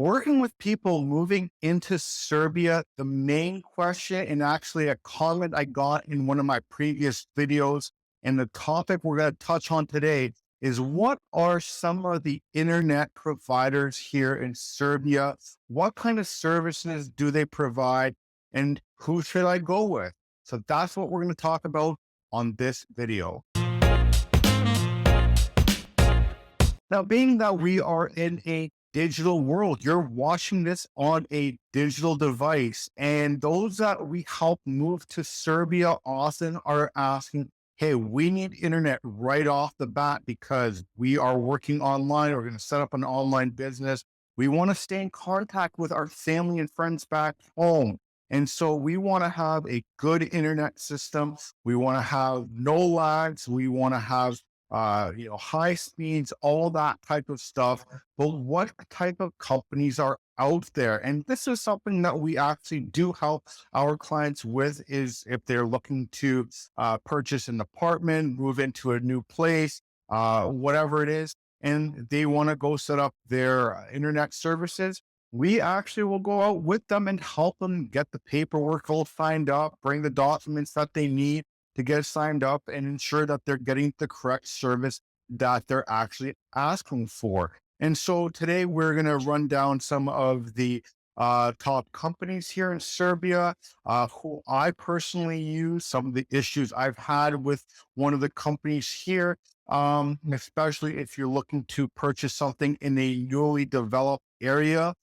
Working with people moving into Serbia, the main question, and actually a comment I got in one of my previous videos, and the topic we're going to touch on today is what are some of the internet providers here in Serbia? What kind of services do they provide? And who should I go with? So that's what we're going to talk about on this video. Now, being that we are in a digital world, you're watching this on a digital device, and those that we help move to Serbia often are asking, hey, we need internet right off the bat because we are working online. We're going to set up an online business. We want to stay in contact with our family and friends back home. And so we want to have a good internet system. We want to have no lags. We want to have high speeds, all that type of stuff. But what type of companies are out there? And this is something that we actually do help our clients with is if they're looking to purchase an apartment, move into a new place, whatever it is, and they want to go set up their internet services. We actually will go out with them and help them get the paperwork all signed up, bring the documents that they need to get signed up and ensure that they're getting the correct service that they're actually asking for. And so today we're going to run down some of the top companies here in Serbia, who I personally use, some of the issues I've had with one of the companies here, especially if you're looking to purchase something in a newly developed area,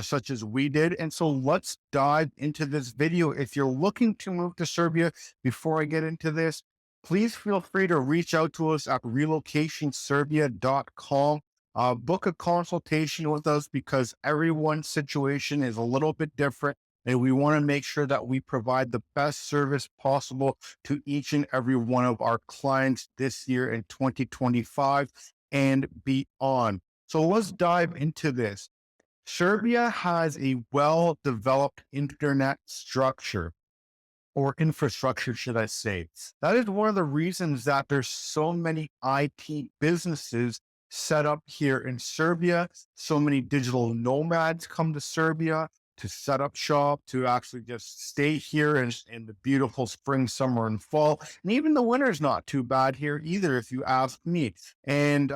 such as we did. And so let's dive into this video. If you're looking to move to Serbia, before I get into this, please feel free to reach out to us at relocationserbia.com. Book a consultation with us because everyone's situation is a little bit different. And we want to make sure that we provide the best service possible to each and every one of our clients this year in 2025 and beyond. So let's dive into this. Serbia has a well-developed internet structure or infrastructure, should I say. That is one of the reasons that there's so many IT businesses set up here in Serbia. So many digital nomads come to Serbia to set up shop, to actually just stay here in the beautiful spring, summer, and fall. And even the winter's not too bad here either, if you ask me. And,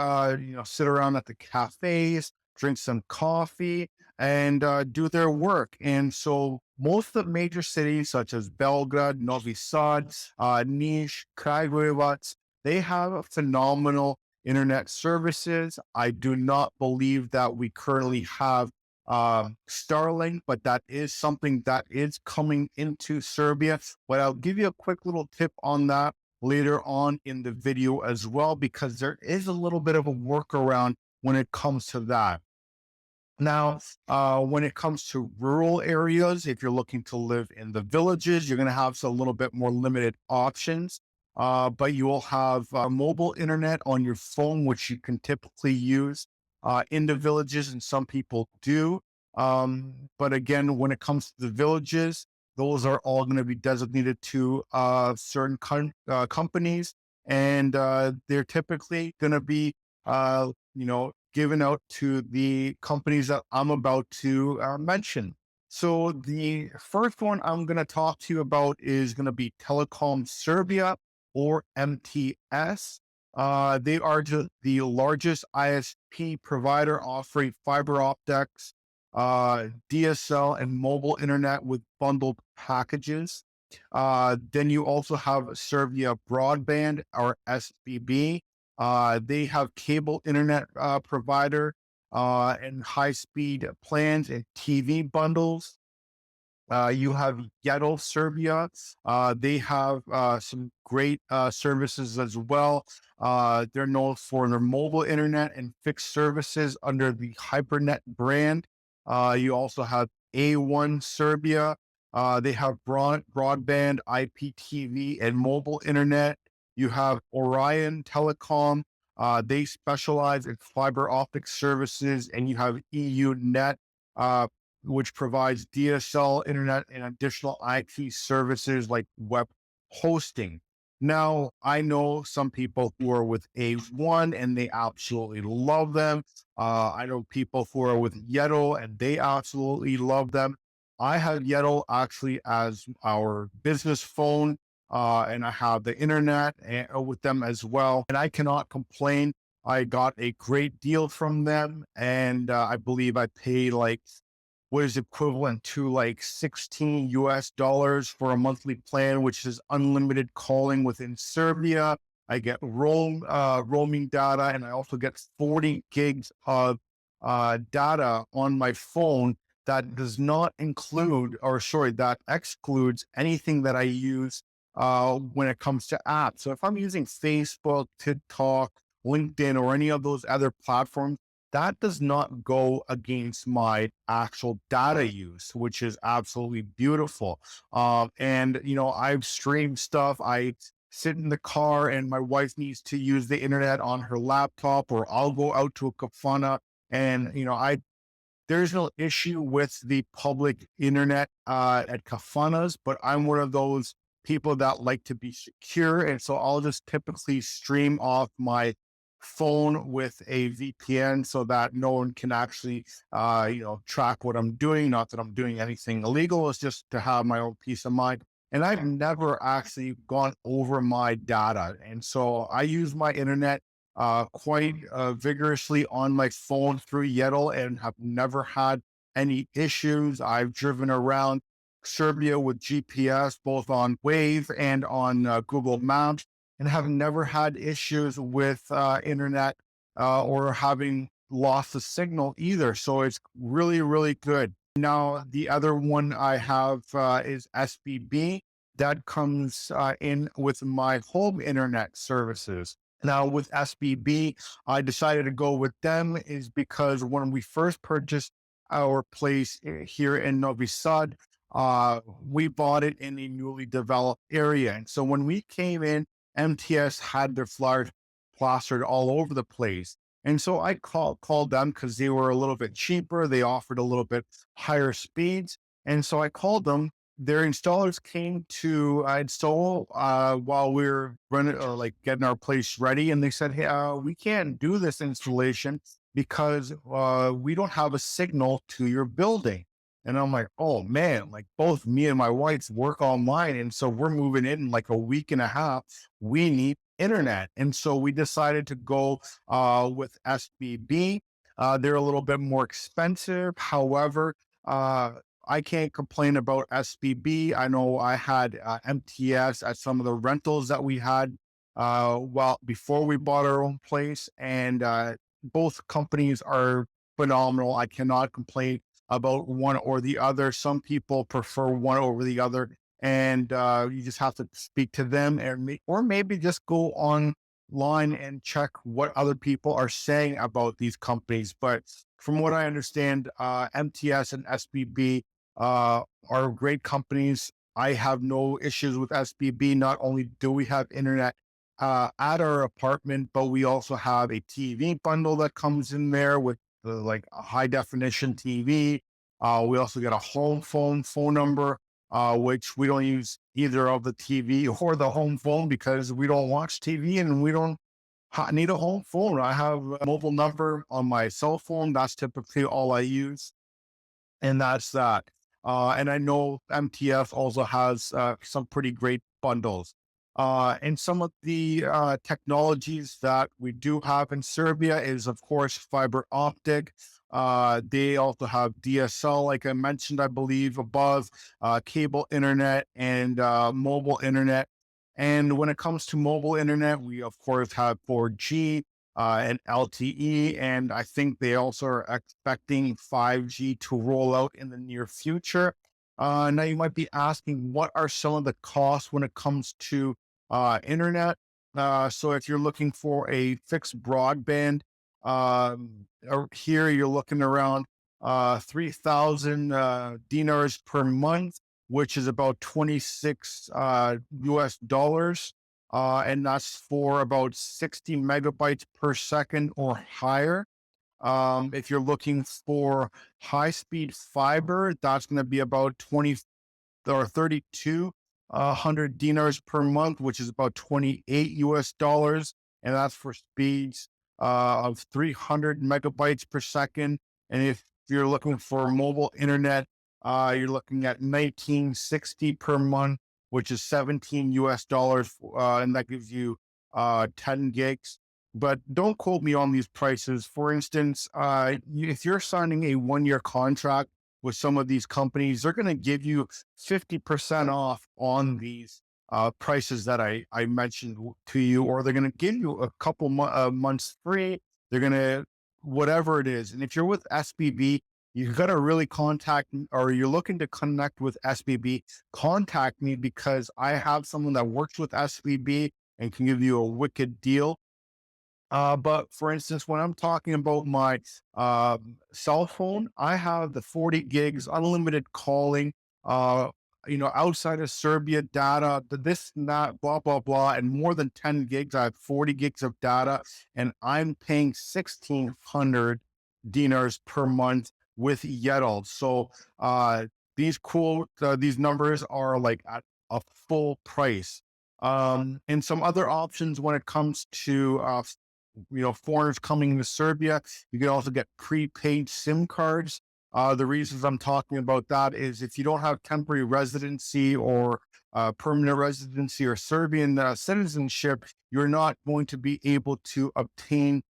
sit around at the cafes, drink some coffee, and do their work. And so most of the major cities such as Belgrade, Novi Sad, Niš, Kragujevac, they have phenomenal internet services. I do not believe that we currently have Starlink, but that is something that is coming into Serbia. But I'll give you a quick little tip on that later on in the video as well, because there is a little bit of a workaround when it comes to that. Now, when it comes to rural areas, if you're looking to live in the villages, you're going to have a little bit more limited options. But you will have mobile internet on your phone, which you can typically use in the villages, and some people do. But again, when it comes to the villages, those are all going to be designated to certain companies, and they're typically going to be, given out to the companies that I'm about to mention. So the first one I'm going to talk to you about is going to be Telecom Serbia, or MTS. They are the largest ISP provider offering fiber optics, DSL, and mobile internet with bundled packages. Then you also have Serbia Broadband, or SBB. They have cable internet provider and high speed plans and TV bundles. You have Yettel Serbia. They have some great services as well. They're known for their mobile internet and fixed services under the HyperNet brand. You also have A1 Serbia. They have broadband, IPTV, and mobile internet. You have Orion Telecom. They specialize in fiber optic services, and you have EU Net, which provides DSL internet and additional IT services like web hosting. Now, I know some people who are with A1 and they absolutely love them. I know people who are with Yettel and they absolutely love them. I have Yettel actually as our business phone, and I have the internet with them as well. And I cannot complain. I got a great deal from them, and I believe I paid like what is equivalent to like 16 US dollars for a monthly plan, which is unlimited calling within Serbia. I get roaming data, and I also get 40 gigs of data on my phone that does not include, or sorry, that excludes anything that I use when it comes to apps. So if I'm using Facebook, TikTok, LinkedIn, or any of those other platforms, that does not go against my actual data use, which is absolutely beautiful. And you know, I've streamed stuff. I sit in the car, and my wife needs to use the internet on her laptop, or I'll go out to a kafana, and you know, I there's no issue with the public internet at kafanas, but I'm one of those people that like to be secure. And so I'll just typically stream off my phone with a VPN so that no one can actually, track what I'm doing. Not that I'm doing anything illegal, it's just to have my own peace of mind. And I've never actually gone over my data. And so I use my internet quite vigorously on my phone through Yettel and have never had any issues. I've driven around Serbia with GPS, both on Wave and on Google Maps, and have never had issues with internet or having lost the signal either. So it's really, really good. Now, the other one I have is SBB that comes in with my home internet services. Now, with SBB, I decided to go with them is because when we first purchased our place here in Novi Sad, we bought it in a newly developed area. And so when we came in, MTS had their flyers plastered all over the place. And so I called them because they were a little bit cheaper. They offered a little bit higher speeds. And so I called them. Their installers came to install while we were running or like getting our place ready, and they said, "Hey, we can't do this installation because we don't have a signal to your building." And I'm like, "Oh man!" Like both me and my wife work online, and so we're moving in like a week and a half. We need internet, and so we decided to go with SBB. They're a little bit more expensive, however. Uh, I can't complain about SBB. I know I had MTS at some of the rentals that we had well before we bought our own place, and both companies are phenomenal. I cannot complain about one or the other. Some people prefer one over the other, and you just have to speak to them, and or maybe just go online and check what other people are saying about these companies. But from what I understand, MTS and SBB are great companies. I have no issues with SBB. Not only do we have internet at our apartment, but we also have a TV bundle that comes in there with the like a high definition TV. We also get a home phone number, which we don't use either of the TV or the home phone because we don't watch TV and we don't need a home phone. I have a mobile number on my cell phone. That's typically all I use, and that's that. And I know MTF also has some pretty great bundles. And some of the technologies that we do have in Serbia is, of course, fiber optic. They also have DSL, like I mentioned, I believe, above cable internet and mobile internet. And when it comes to mobile internet, we, of course, have 4G and LTE. And I think they also are expecting 5G to roll out in the near future. Now, you might be asking, what are some of the costs when it comes to internet? So, if you're looking for a fixed broadband, here you're looking around 3,000 dinars per month, which is about 26 US dollars, and that's for about 60 megabytes per second or higher. If you're looking for high speed fiber, that's going to be about 20 or 32 100 dinars per month, which is about 28 US dollars. And that's for speeds of 300 megabytes per second. And if you're looking for mobile internet, you're looking at 1960 per month, which is 17 US dollars. And that gives you 10 gigs. But don't quote me on these prices. For instance, if you're signing a 1 year contract with some of these companies, they're going to give you 50% off on these prices that I mentioned to you, or they're going to give you a couple months free. They're going to, whatever it is. And if you're with SBB, you got to really contact me, or you're looking to connect with SBB, contact me because I have someone that works with SBB and can give you a wicked deal. But for instance, when I'm talking about my cell phone, I have the 40 gigs, unlimited calling, uh, outside of Serbia data, this and that, blah, blah, blah, and more than 10 gigs. I have 40 gigs of data, and I'm paying 1,600 dinars per month with Yettel. So these numbers are like at a full price. And some other options when it comes to foreigners coming to Serbia. You can also get prepaid SIM cards. The reasons I'm talking about that is if you don't have temporary residency or permanent residency or Serbian citizenship, you're not going to be able to obtain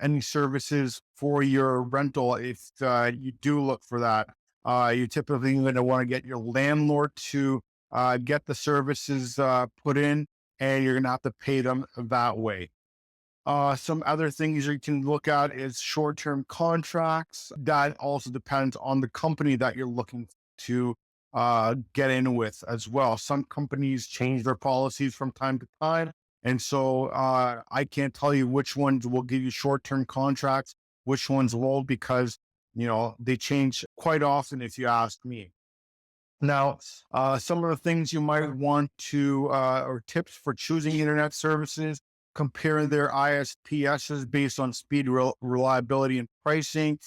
any services for your rental if you do look for that. You're typically going to want to get your landlord to get the services put in, and you're going to have to pay them that way. Some other things you can look at is short-term contracts. That also depends on the company that you're looking to get in with as well. Some companies change their policies from time to time. And so I can't tell you which ones will give you short-term contracts, which ones won't, because, they change quite often if you ask me. Now, some of the things you might want to, or tips for choosing internet services, compare their ISPSs based on speed, reliability, and pricing.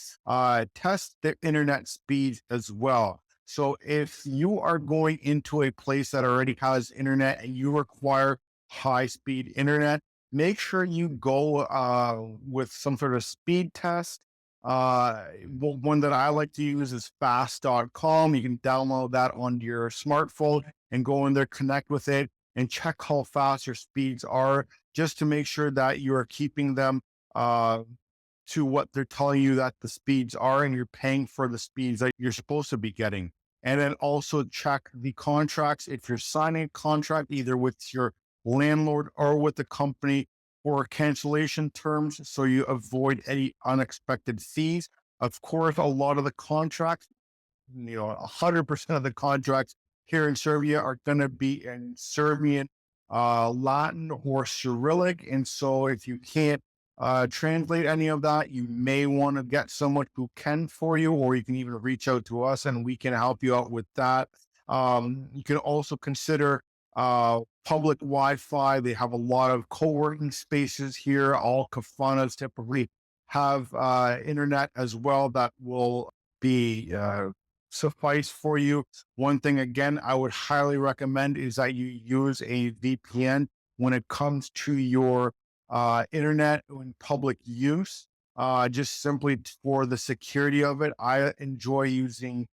Test their internet speed as well. So if you are going into a place that already has internet and you require high speed internet, make sure you go with some sort of speed test. One that I like to use is fast.com. You can download that on your smartphone and go in there, connect with it, and check how fast your speeds are, just to make sure that you are keeping them to what they're telling you that the speeds are, and you're paying for the speeds that you're supposed to be getting. And then also check the contracts. If you're signing a contract either with your landlord or with the company, or cancellation terms, so you avoid any unexpected fees. Of course, a lot of the contracts, 100% of the contracts here in Serbia are going to be in Serbian, Latin, or Cyrillic. And so if you can't translate any of that, you may want to get someone who can for you, or you can even reach out to us and we can help you out with that. You can also consider public Wi-Fi. They have a lot of co-working spaces here. All kafanas typically have internet as well that will be suffice for you. One thing, again, I would highly recommend is that you use a VPN when it comes to your internet in public use, just simply for the security of it. I enjoy using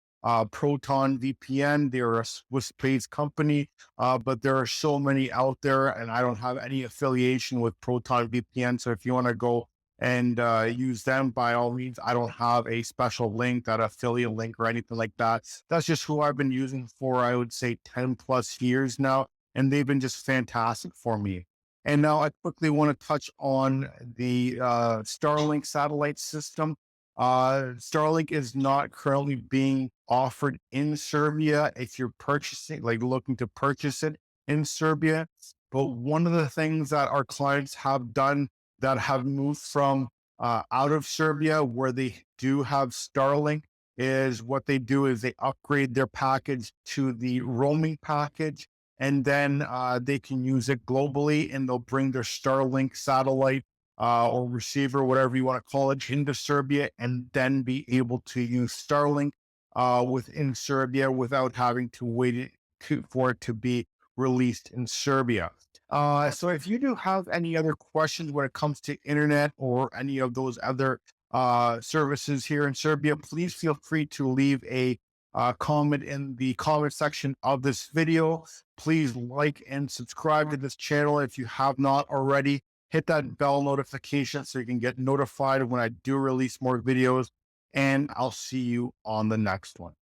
Proton VPN. They're a Swiss-based company, but there are so many out there, and I don't have any affiliation with Proton VPN. So if you want to go and use them, by all means. I don't have a special link, that affiliate link or anything like that. That's just who I've been using for, I would say, 10 plus years now, and they've been just fantastic for me. And now I quickly want to touch on the Starlink satellite system. Starlink is not currently being offered in Serbia if you're purchasing, like looking to purchase it in Serbia. But one of the things that our clients have done that have moved from out of Serbia, where they do have Starlink, is what they do is they upgrade their package to the roaming package, and then they can use it globally, and they'll bring their Starlink satellite or receiver, whatever you want to call it, into Serbia, and then be able to use Starlink within Serbia without having to wait for it to be released in Serbia. So if you do have any other questions when it comes to internet or any of those other services here in Serbia, please feel free to leave a comment in the comment section of this video. Please like and subscribe to this channel if you have not already. Hit that bell notification so you can get notified when I do release more videos. And I'll see you on the next one.